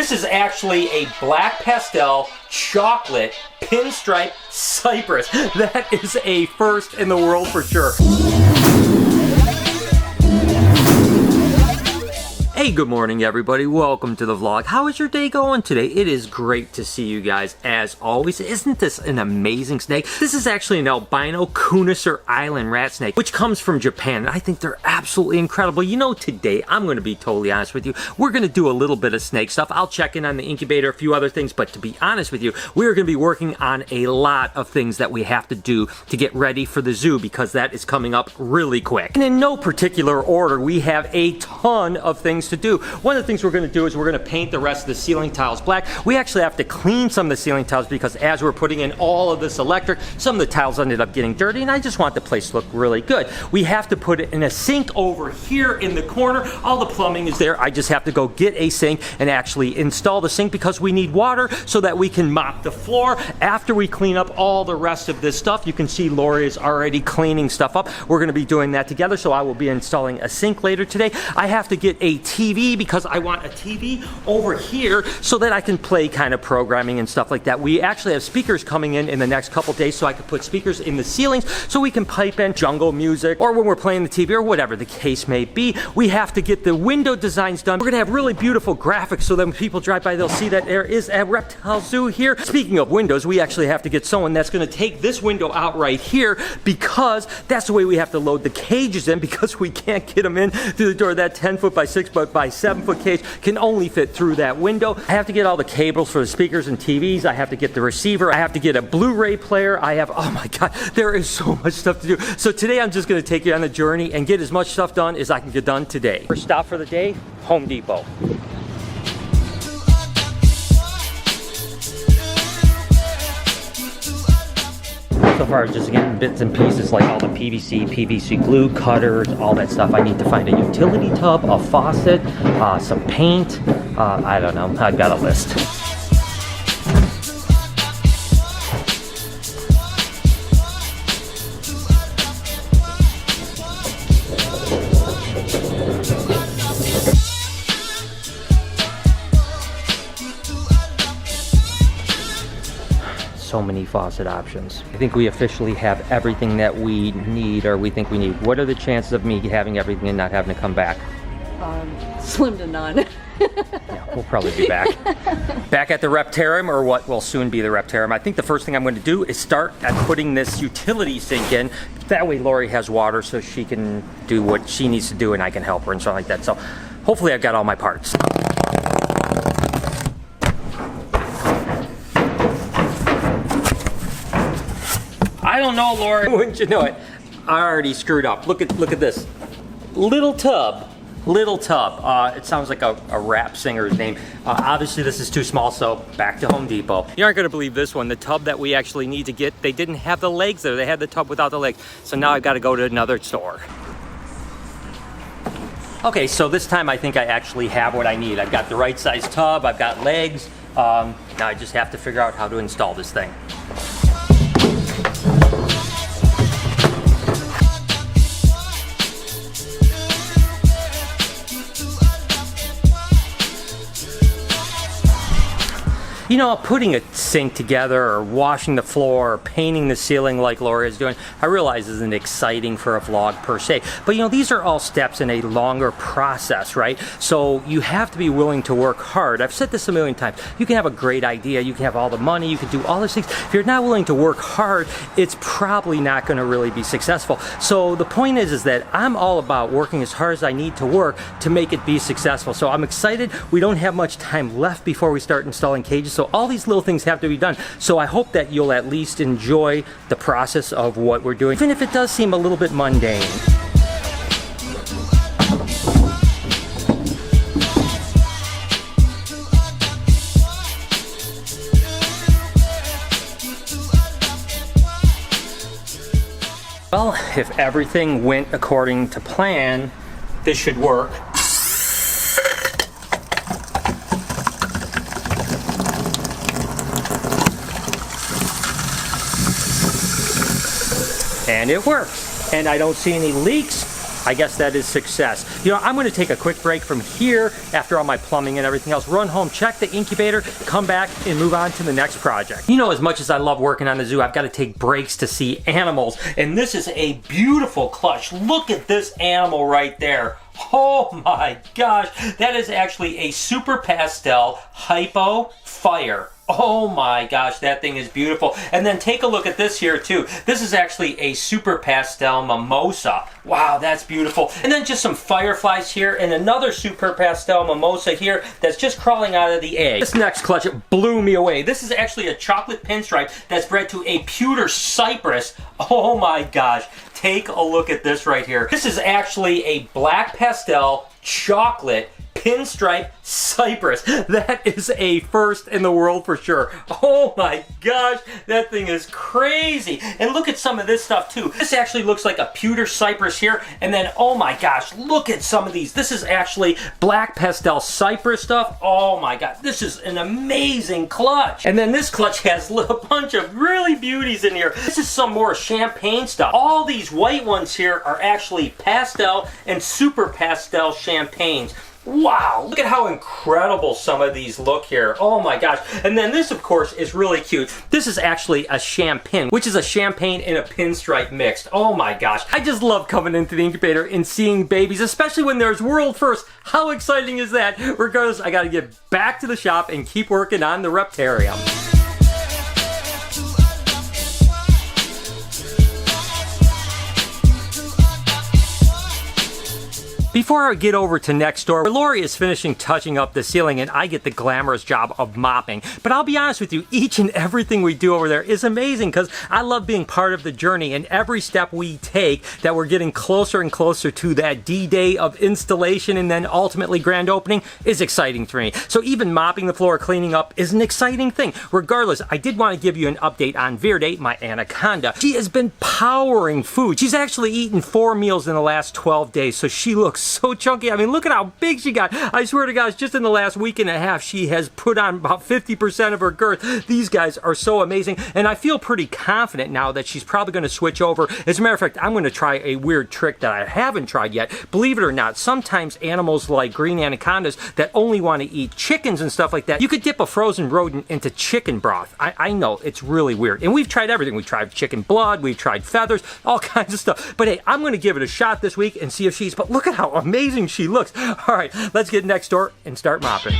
This is actually a black pastel chocolate pinstripe cypress. That is a first in the world for sure. Hey, good morning everybody. Welcome to the vlog. How is your day going today? It is great to see you guys as always. Isn't this an amazing snake? This is actually an albino Kunisar Island rat snake, which comes from Japan. And I think they're absolutely incredible. You know, today, I'm going to be totally honest with you. We're going to do a little bit of snake stuff. I'll check in on the incubator, a few other things, but to be honest with you, we're going to be working on a lot of things that we have to do to get ready for the zoo because that is coming up really quick. And in no particular order, we have a ton of things to do. One of the things we're going to do is we're going to paint the rest of the ceiling tiles black. We actually have to clean some of the ceiling tiles because as we're putting in all of this electric, some of the tiles ended up getting dirty and I just want the place to look really good. We have to put it in a sink over here in the corner. All the plumbing is there. I just have to go get a sink and actually install the sink because we need water so that we can mop the floor. After we clean up all the rest of this stuff, you can see Lori is already cleaning stuff up. We're going to be doing that together, so I will be installing a sink later today. I have to get a TV because I want a TV over here so that I can play kind of programming and stuff like that. We actually have speakers coming in the next couple days, so I can put speakers in the ceilings so we can pipe in jungle music or when we're playing the TV or whatever the case may be. We have to get the window designs done. We're gonna have really beautiful graphics so that when people drive by, they'll see that there is a reptile zoo here. Speaking of windows, we actually have to get someone that's gonna take this window out right here because that's the way we have to load the cages in because we can't get them in through the door. That 10 foot by 6 foot by 7 foot cage can only fit through that window. I have to get all the cables for the speakers and TVs. I have to get the receiver. I have to get a Blu-ray player. I have, oh my God, there is so much stuff to do. So today I'm just gonna take you on a journey and get as much stuff done as I can get done today. First stop for the day, Home Depot. So far, just getting bits and pieces like all the PVC glue, cutters, all that stuff. I need to find a utility tub, a faucet, some paint. I don't know, I've got a list. So many faucet options. I think we officially have everything that we need or we think we need. What are the chances of me having everything and not having to come back? Slim to none. Yeah, we'll probably be back. Back at the Reptarium, or what will soon be the Reptarium. I think the first thing I'm going to do is start at putting this utility sink in. That way Lori has water so she can do what she needs to do and I can help her and stuff like that. So hopefully I've got all my parts. I don't know, Lori. Wouldn't you know it? I already screwed up. Look at this. Little tub. It sounds like a rap singer's name. Obviously this is too small, so back to Home Depot. You aren't gonna believe this one. The tub that we actually need to get, they didn't have the legs there. They had the tub without the legs. So now I've got to go to another store. Okay, so this time I think I actually have what I need. I've got the right size tub, I've got legs. Now I just have to figure out how to install this thing. You know, putting a sink together or washing the floor or painting the ceiling like Lori is doing, I realize isn't exciting for a vlog per se. But you know, these are all steps in a longer process, right? So you have to be willing to work hard. I've said this a million times. You can have a great idea, you can have all the money, you can do all these things. If you're not willing to work hard, it's probably not going to really be successful. So the point is that I'm all about working as hard as I need to work to make it be successful. So I'm excited. We don't have much time left before we start installing cages. So all these little things have to be done. So I hope that you'll at least enjoy the process of what we're doing, even if it does seem a little bit mundane. Well, if everything went according to plan, this should work. And it works. And I don't see any leaks. I guess that is success. You know, I'm going to take a quick break from here after all my plumbing and everything else, run home, check the incubator, come back and move on to the next project. You know, as much as I love working on the zoo, I've got to take breaks to see animals, and this is a beautiful clutch. Look at this animal right there. Oh my gosh, that is actually a super pastel hypo fire. Oh my gosh, that thing is beautiful. And then take a look at this here too. This is actually a super pastel mimosa. Wow, that's beautiful. And then just some fireflies here and another super pastel mimosa here that's just crawling out of the egg. This next clutch, it blew me away. This is actually a chocolate pinstripe that's bred to a pewter cypress. Oh my gosh, take a look at this right here. This is actually a black pastel chocolate pinstripe cypress. That is a first in the world for sure. Oh my gosh, that thing is crazy. And look at some of this stuff too. This actually looks like a pewter cypress here, and then oh my gosh, look at some of these. This is actually black pastel cypress stuff. Oh my god, this is an amazing clutch. And then this clutch has a bunch of really beauties in here. This is some more champagne stuff. All these white ones here are actually pastel and super pastel champagnes. Wow, look at how incredible some of these look here. Oh my gosh. And then this, of course, is really cute. This is actually a champagne, which is a champagne and a pinstripe mixed. Oh my gosh. I just love coming into the incubator and seeing babies, especially when there's world first. How exciting is that? Regardless, I gotta get back to the shop and keep working on the Reptarium. Before I get over to next door, Lori is finishing touching up the ceiling and I get the glamorous job of mopping. But I'll be honest with you, each and everything we do over there is amazing because I love being part of the journey, and every step we take that we're getting closer and closer to that D-Day of installation and then ultimately grand opening is exciting for me. So even mopping the floor, cleaning up is an exciting thing. Regardless, I did want to give you an update on Verde, my anaconda. She has been powering food. She's actually eaten 4 meals in the last 12 days, so she looks so chunky. I mean, look at how big she got. I swear to gosh, just in the last week and a half, she has put on about 50% of her girth. These guys are so amazing, and I feel pretty confident now that she's probably going to switch over. As a matter of fact, I'm going to try a weird trick that I haven't tried yet. Believe it or not, sometimes animals like green anacondas that only want to eat chickens and stuff like that, you could dip a frozen rodent into chicken broth. I know, it's really weird. And we've tried everything. We've tried chicken blood, we've tried feathers, all kinds of stuff. But hey, I'm going to give it a shot this week and see if she's, but look at how amazing she looks. All right, let's get next door and start mopping.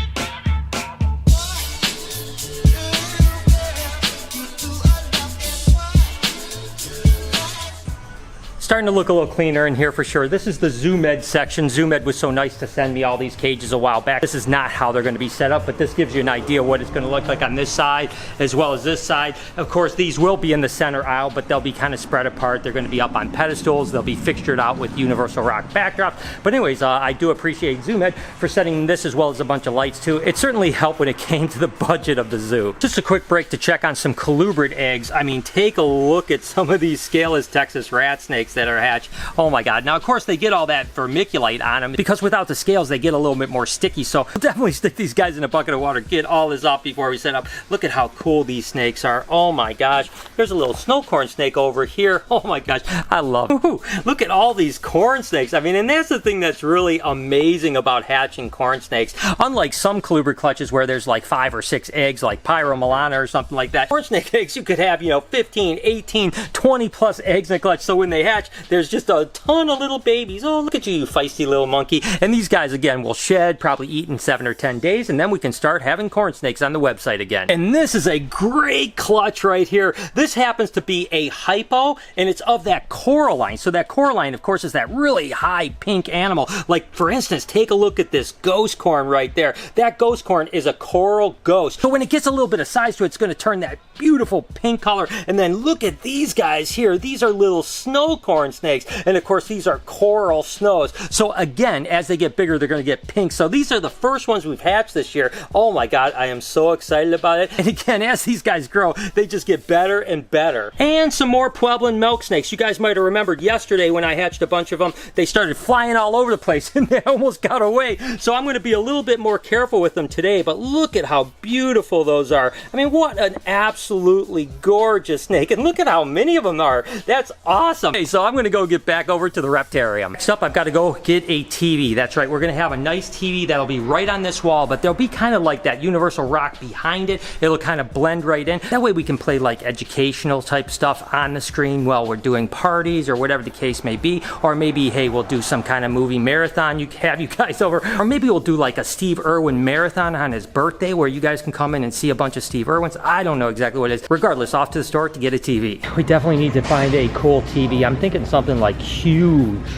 Starting to look a little cleaner in here for sure. This is the Zoo Med section. Zoo Med was so nice to send me all these cages a while back. This is not how they're going to be set up, but this gives you an idea what it's going to look like on this side as well as this side. Of course, these will be in the center aisle, but they'll be kind of spread apart. They're going to be up on pedestals. They'll be fixtured out with universal rock backdrops. But anyways, I do appreciate Zoo Med for setting this as well as a bunch of lights too. It certainly helped when it came to the budget of the zoo. Just a quick break to check on some Colubrid eggs. I mean, take a look at some of these scaleless Texas rat snakes that are hatched. Oh my god. Now, of course, they get all that vermiculite on them because without the scales, they get a little bit more sticky. So we'll definitely stick these guys in a bucket of water, get all this off before we set up. Look at how cool these snakes are. Oh my gosh. There's a little snow corn snake over here. Oh my gosh. I love it. Ooh, look at all these corn snakes. I mean, and that's the thing that's really amazing about hatching corn snakes. Unlike some colubrid clutches where there's like 5 or 6 eggs, like Pyromilana or something like that, corn snake eggs, you could have, you know, 15, 18, 20 plus eggs in a clutch. So when they hatch, there's just a ton of little babies. Oh, look at you, you feisty little monkey. And these guys, again, will shed, probably eat in 7 or 10 days, and then we can start having corn snakes on the website again. And this is a great clutch right here. This happens to be a hypo, and it's of that Coraline. So that Coraline, of course, is that really high pink animal. Like, for instance, take a look at this ghost corn right there. That ghost corn is a coral ghost. So when it gets a little bit of size to it, it's going to turn that beautiful pink color. And then look at these guys here. These are little snow corn snakes. And of course, these are coral snows. So again, as they get bigger, they're going to get pink. So these are the first ones we've hatched this year. Oh my god, I am so excited about it. And again, as these guys grow, they just get better and better. And some more Pueblan milk snakes. You guys might have remembered yesterday when I hatched a bunch of them, they started flying all over the place and they almost got away. So I'm going to be a little bit more careful with them today, but look at how beautiful those are. I mean, what an absolutely gorgeous snake. And look at how many of them are. That's awesome. Okay, so I'm gonna go get back over to the Reptarium. Next up, I've got to go get a TV. That's right, we're gonna have a nice TV that'll be right on this wall, but there'll be kind of like that universal rock behind it. It'll kind of blend right in. That way we can play like educational type stuff on the screen while we're doing parties or whatever the case may be. Or maybe, hey, we'll do some kind of movie marathon. You have you guys over. Or maybe we'll do like a Steve Irwin marathon on his birthday where you guys can come in and see a bunch of Steve Irwins. I don't know exactly what it is. Regardless, off to the store to get a TV. We definitely need to find a cool TV. I'm thinking something like huge,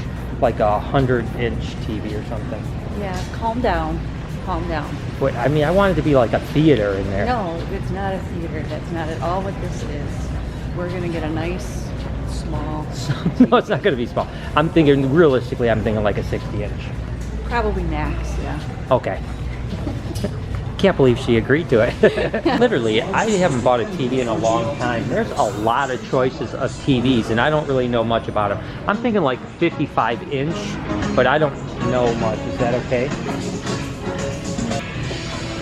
like a 100-inch TV or something. Yeah, calm down. Calm down. Wait, I mean, I want it to be like a theater in there. No, it's not a theater. That's not at all what this is. We're gonna get a nice, small. No, it's not gonna be small. I'm thinking, realistically, I'm thinking like a 60-inch. Probably max, yeah. Okay. Can't believe she agreed to it. Literally, I haven't bought a TV in a long time. There's a lot of choices of TVs, and I don't really know much about them. I'm thinking like 55-inch, but I don't know much. Is that okay?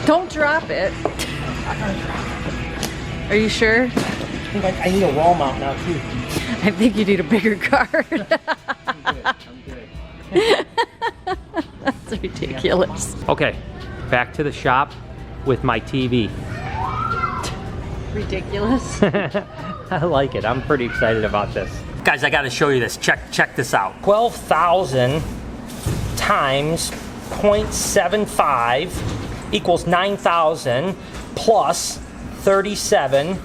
Don't drop it. Are you sure? I think I need a wall mount now, too. I think you need a bigger card. I'm good. That's ridiculous. Okay, back to the shop with my TV. Ridiculous. I like it. I'm pretty excited about this. Guys, I gotta show you this. Check this out. 12,000 times 0.75 equals 9,000 plus 37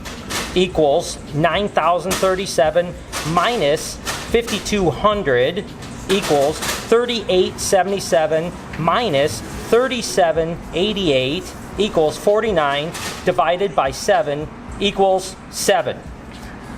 equals 9,037 minus 5,200 equals 3877 minus 3788 equals 49 divided by 7 equals 7.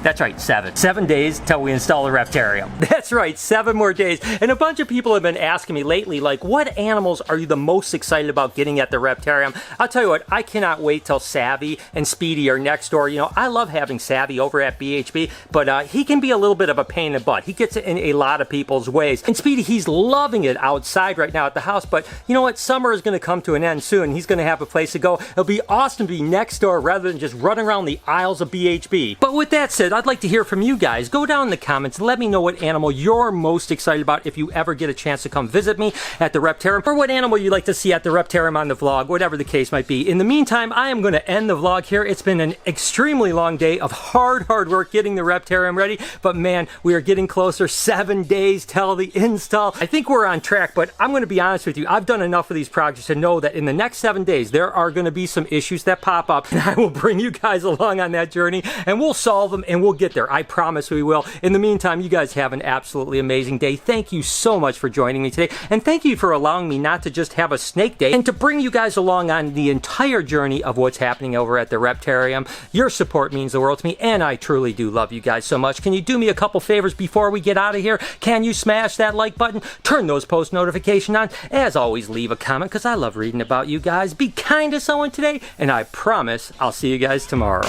That's right, 7. 7 days till we install the Reptarium. That's right, 7 more days. And a bunch of people have been asking me lately, like, what animals are you the most excited about getting at the Reptarium? I'll tell you what, I cannot wait till Savvy and Speedy are next door. You know, I love having Savvy over at BHB, but he can be a little bit of a pain in the butt. He gets in a lot of people's ways. And Speedy, he's loving it outside right now at the house, but you know what? Summer is going to come to an end soon. He's going to have a place to go. It'll be awesome to be next door rather than just running around the aisles of BHB. But with that said, I'd like to hear from you guys. Go down in the comments and let me know what animal you're most excited about if you ever get a chance to come visit me at the Reptarium, or what animal you'd like to see at the Reptarium on the vlog, whatever the case might be. In the meantime, I am going to end the vlog here. It's been an extremely long day of hard work getting the Reptarium ready, but man, we are getting closer. 7 days till the install. I think we're on track, but I'm going to be honest with you. I've done enough of these projects to know that in the next 7 days, there are going to be some issues that pop up, and I will bring you guys along on that journey, and we'll solve them, and we'll get there. I promise we will. In the meantime, you guys have an absolutely amazing day. Thank you so much for joining me today, and thank you for allowing me not to just have a snake day and to bring you guys along on the entire journey of what's happening over at the Reptarium. Your support means the world to me, and I truly do love you guys so much. Can you do me a couple favors before we get out of here? Can you smash that like button? Turn those post notifications on. As always, leave a comment because I love reading about you guys. Be kind to someone today, and I promise I'll see you guys tomorrow.